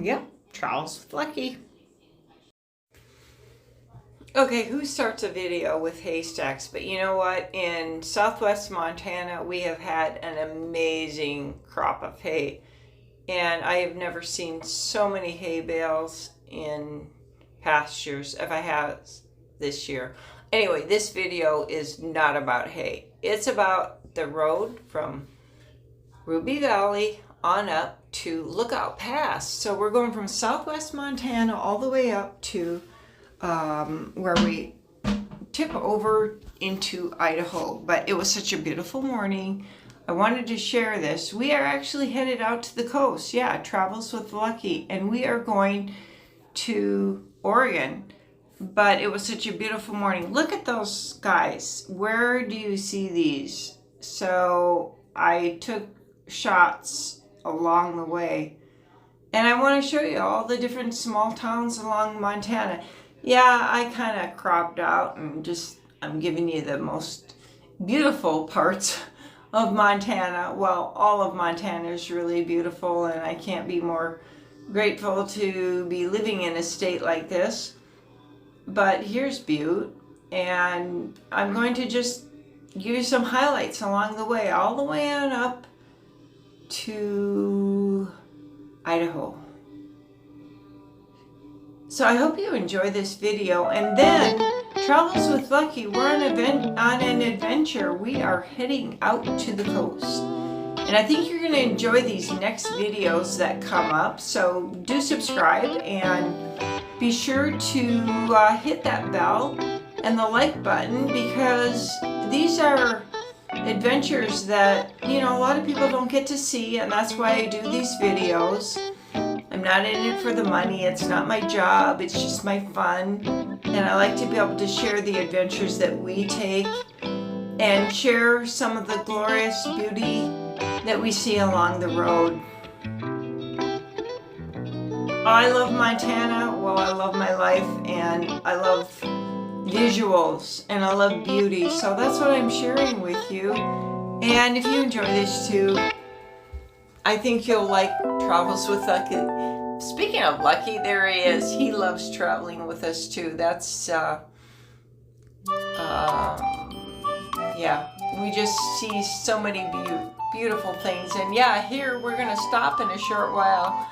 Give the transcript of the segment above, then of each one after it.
Yep, Travels with Lucky. Okay, who starts a video with haystacks? But you know what? In southwest Montana, we have had an amazing crop of hay. And I have never seen so many hay bales in past years as I have this year. Anyway, this video is not about hay. It's about the road from Ruby Valley on up to Lookout Pass. So we're going from southwest Montana all the way up to where we tip over into Idaho. But it was such a beautiful morning. I wanted to share this. We are actually headed out to the coast. Yeah, Travels with Lucky. And we are going to Oregon. But it was such a beautiful morning. Look at those guys. Where do you see these? So I took shots along the way. And I want to show you all the different small towns along Montana. Yeah, I kind of cropped out and I'm giving you the most beautiful parts of Montana. Well, all of Montana is really beautiful, and I can't be more grateful to be living in a state like this. But here's Butte, and I'm going to just give you some highlights along the way, all the way on up to Idaho. So I hope you enjoy this video. And then Travels with Lucky, we're on an adventure. We are heading out to the coast. And I think you're going to enjoy these next videos that come up. So do subscribe and be sure to hit that bell and the like button, because these are adventures that, you know, a lot of people don't get to see, and that's why I do these videos. I'm not in it for the money. It's not my job. It's just my fun. And I like to be able to share the adventures that we take and share some of the glorious beauty that we see along the road. I love Montana. Well, I love my life, and I love visuals, and I love beauty. So that's what I'm sharing with you. And if you enjoy this too, I think you'll like Travels with Lucky. Speaking of Lucky, there he is. He loves traveling with us too. That's, yeah, we just see so many beautiful things. And yeah, here we're going to stop in a short while,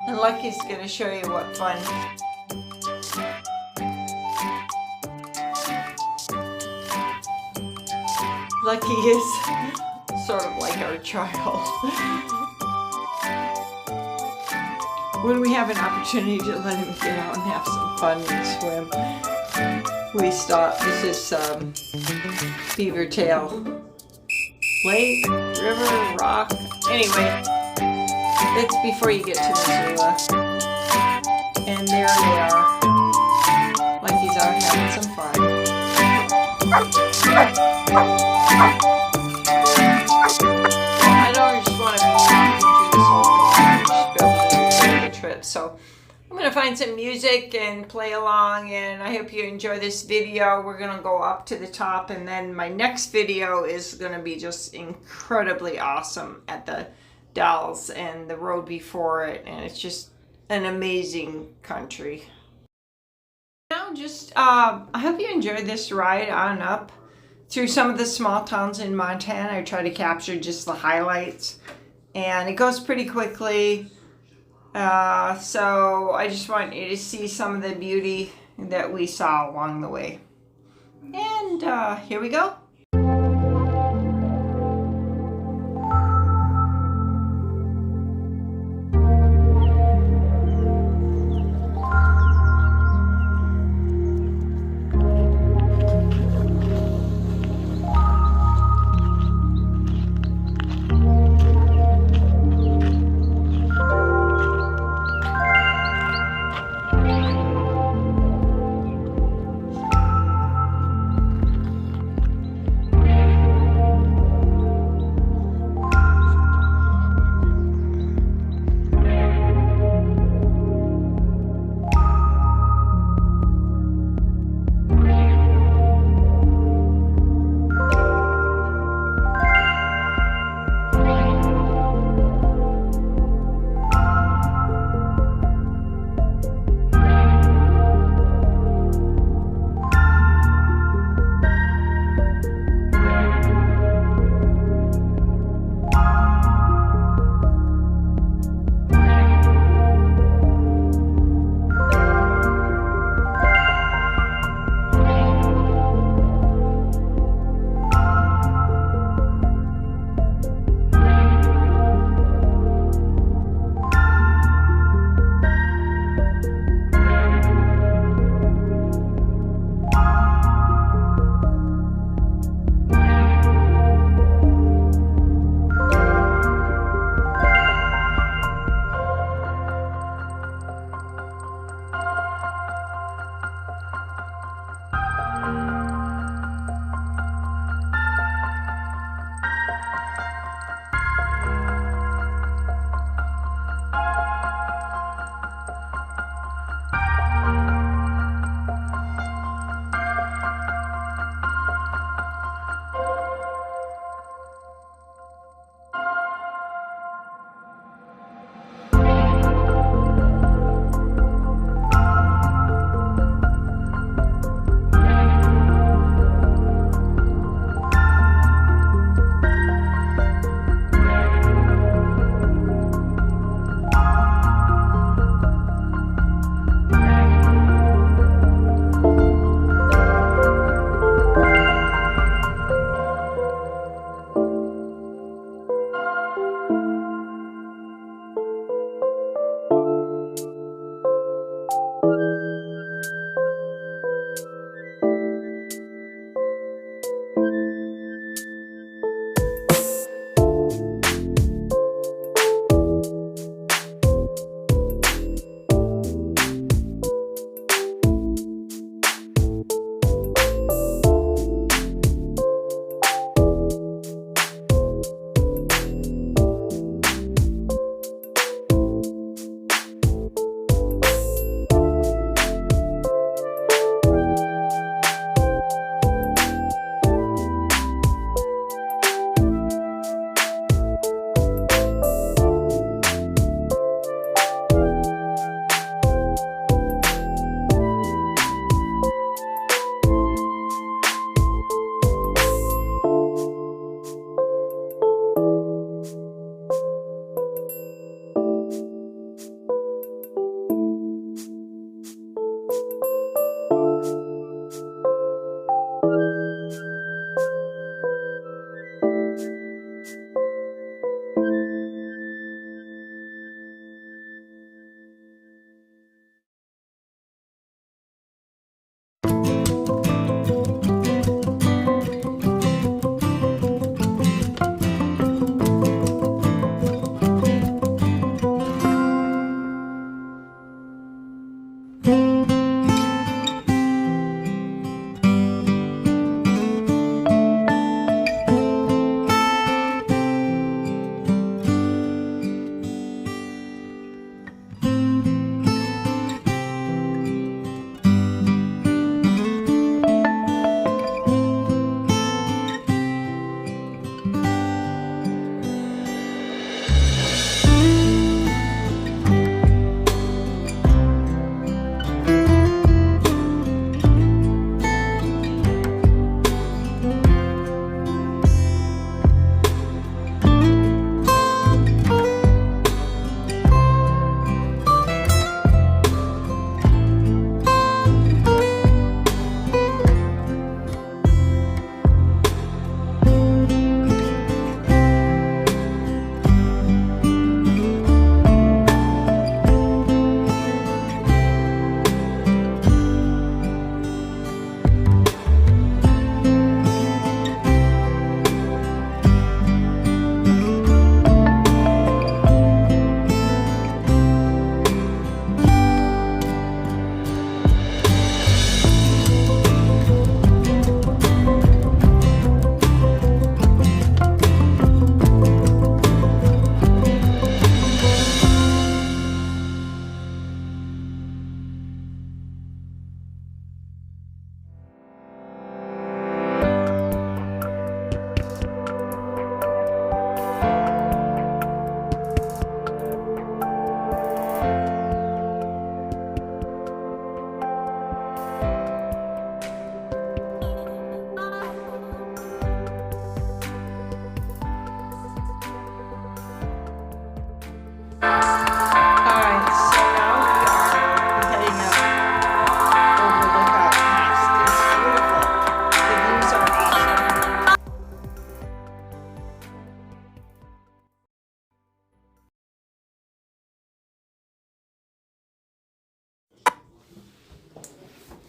and Lucky's going to show you what fun. Lucky is sort of like our child. When we have an opportunity to let him get out and have some fun and swim, we stop. This is Beaver Tail Lake, River, Rock. Anyway, it's before you get to Missoula. And there they are. Lucky's out having some fun. I don't just want to be talking through this whole thing. Just be able to enjoy the trip. So I'm going to find some music and play along, and I hope you enjoy this video. We're going to go up to the top, and then my next video is going to be just incredibly awesome at the Dalles and the road before it, and it's just an amazing country. Now I hope you enjoyed this ride on up through some of the small towns in Montana. I try to capture just the highlights, and it goes pretty quickly. So I just want you to see some of the beauty that we saw along the way. And here we go.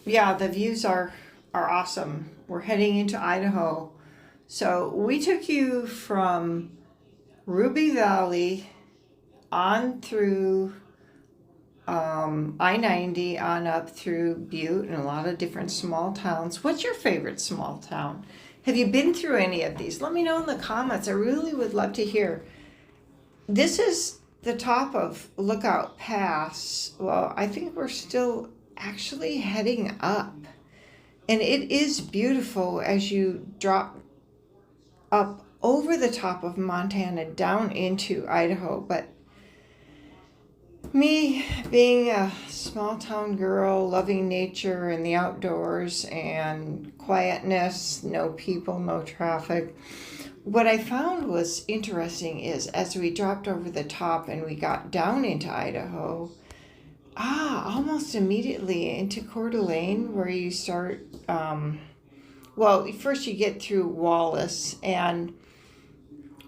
yeah, the views are awesome. We're heading into Idaho. So we took you from Ruby Valley on through I-90 on up through Butte and a lot of different small towns. What's your favorite small town? Have you been through any of these? Let me know in the comments. I really would love to hear. This is the top of Lookout Pass. Well, I think we're still actually heading up. And it is beautiful as you drop up over the top of Montana down into Idaho. But me being a small town girl, loving nature and the outdoors and quietness, no people, no traffic, what I found was interesting is as we dropped over the top and we got down into Idaho, almost immediately into Coeur d'Alene, where you start, well, first you get through Wallace, and,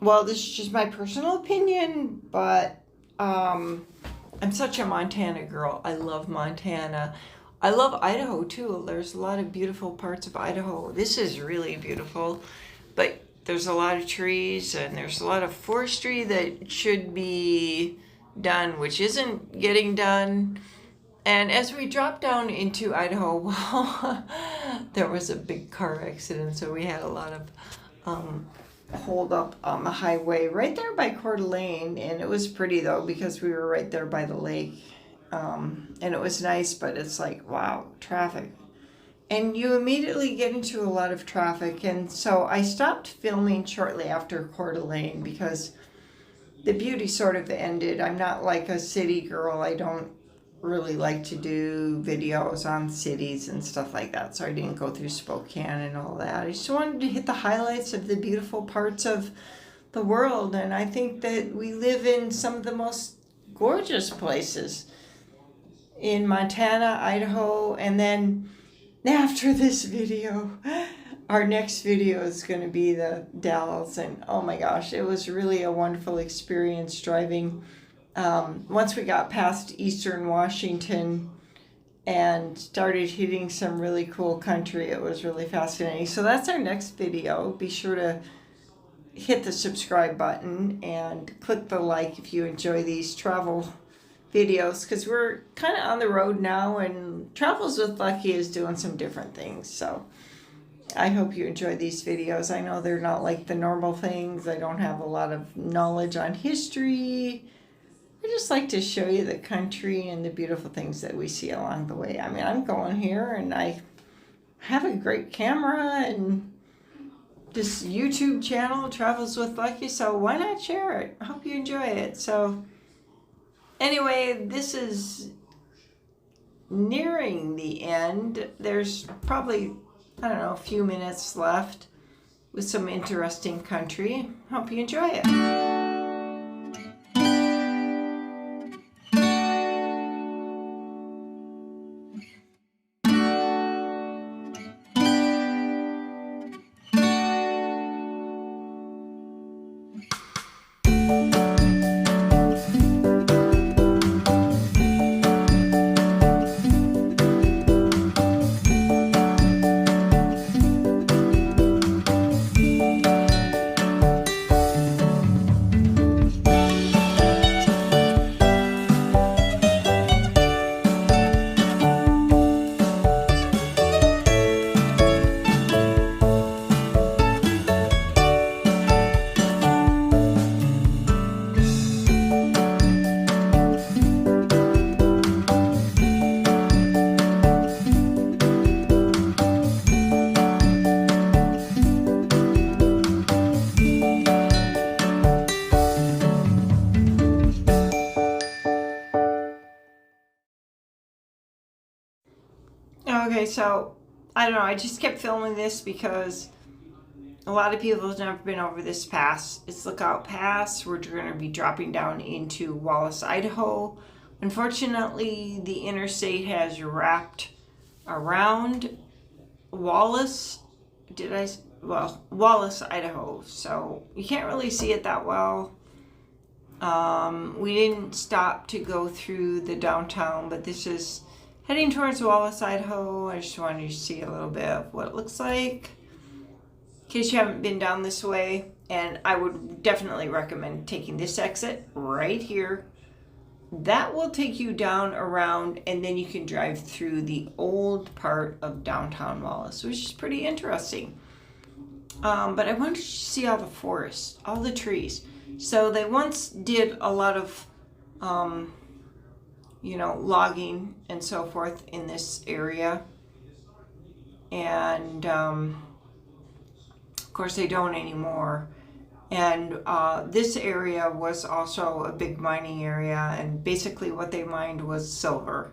well, this is just my personal opinion, but I'm such a Montana girl. I love Montana. I love Idaho, too. There's a lot of beautiful parts of Idaho. This is really beautiful, but there's a lot of trees, and there's a lot of forestry that should be done, which isn't getting done. And as we dropped down into Idaho, well, there was a big car accident, so we had a lot of hold up on the highway right there by Coeur d'Alene, and it was pretty though because we were right there by the lake, and it was nice, but it's like, wow, traffic. And you immediately get into a lot of traffic, and so I stopped filming shortly after Coeur d'Alene because the beauty sort of ended. I'm not like a city girl. I don't really like to do videos on cities and stuff like that, so I didn't go through Spokane and all that. I just wanted to hit the highlights of the beautiful parts of the world, and I think that we live in some of the most gorgeous places in Montana, Idaho, and then after this video, our next video is going to be the Dalles, and oh my gosh, it was really a wonderful experience driving. Once we got past Eastern Washington and started hitting some really cool country, it was really fascinating. So that's our next video. Be sure to hit the subscribe button and click the like if you enjoy these travel videos, because we're kind of on the road now, and Travels with Lucky is doing some different things. So I hope you enjoy these videos. I know they're not like the normal things. I don't have a lot of knowledge on history. I just like to show you the country and the beautiful things that we see along the way. I mean, I'm going here and I have a great camera and this YouTube channel, Travels with Lucky, so why not share it? I hope you enjoy it. So anyway, this is nearing the end. There's probably, I don't know, a few minutes left with some interesting country. Hope you enjoy it. Okay, so I don't know, I just kept filming this because a lot of people have never been over this pass. It's Lookout Pass. We're going to be dropping down into Wallace, Idaho. Unfortunately, the interstate has wrapped around Wallace. Wallace, Idaho. So you can't really see it that well. We didn't stop to go through the downtown, but this is heading towards Wallace, Idaho. I just wanted you to see a little bit of what it looks like, in case you haven't been down this way. And I would definitely recommend taking this exit right here. That will take you down around, and then you can drive through the old part of downtown Wallace, which is pretty interesting. But I wanted you to see all the forests, all the trees. So they once did a lot of, logging and so forth in this area. And, of course, they don't anymore. And this area was also a big mining area, and basically what they mined was silver,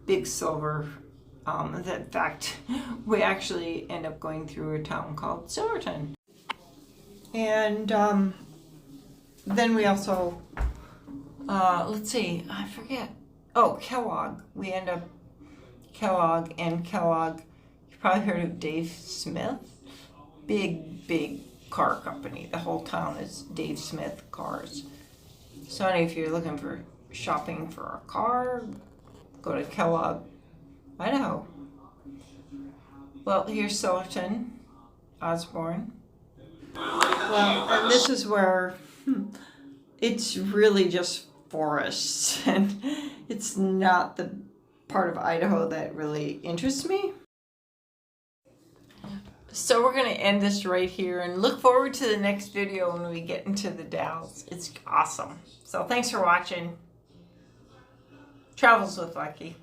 big silver. In fact, we actually end up going through a town called Silverton. And then we also, let's see, I forget. Oh, Kellogg. We end up Kellogg, and Kellogg, you've probably heard of Dave Smith. Big car company. The whole town is Dave Smith cars. So if you're looking for shopping for a car, go to Kellogg, Idaho. Well, here's Silverton, Osborne. Well, and this is where it's really just forests, and it's not the part of Idaho that really interests me. So we're going to end this right here and look forward to the next video when we get into the Dalles. It's awesome. So thanks for watching. Travels with Lucky.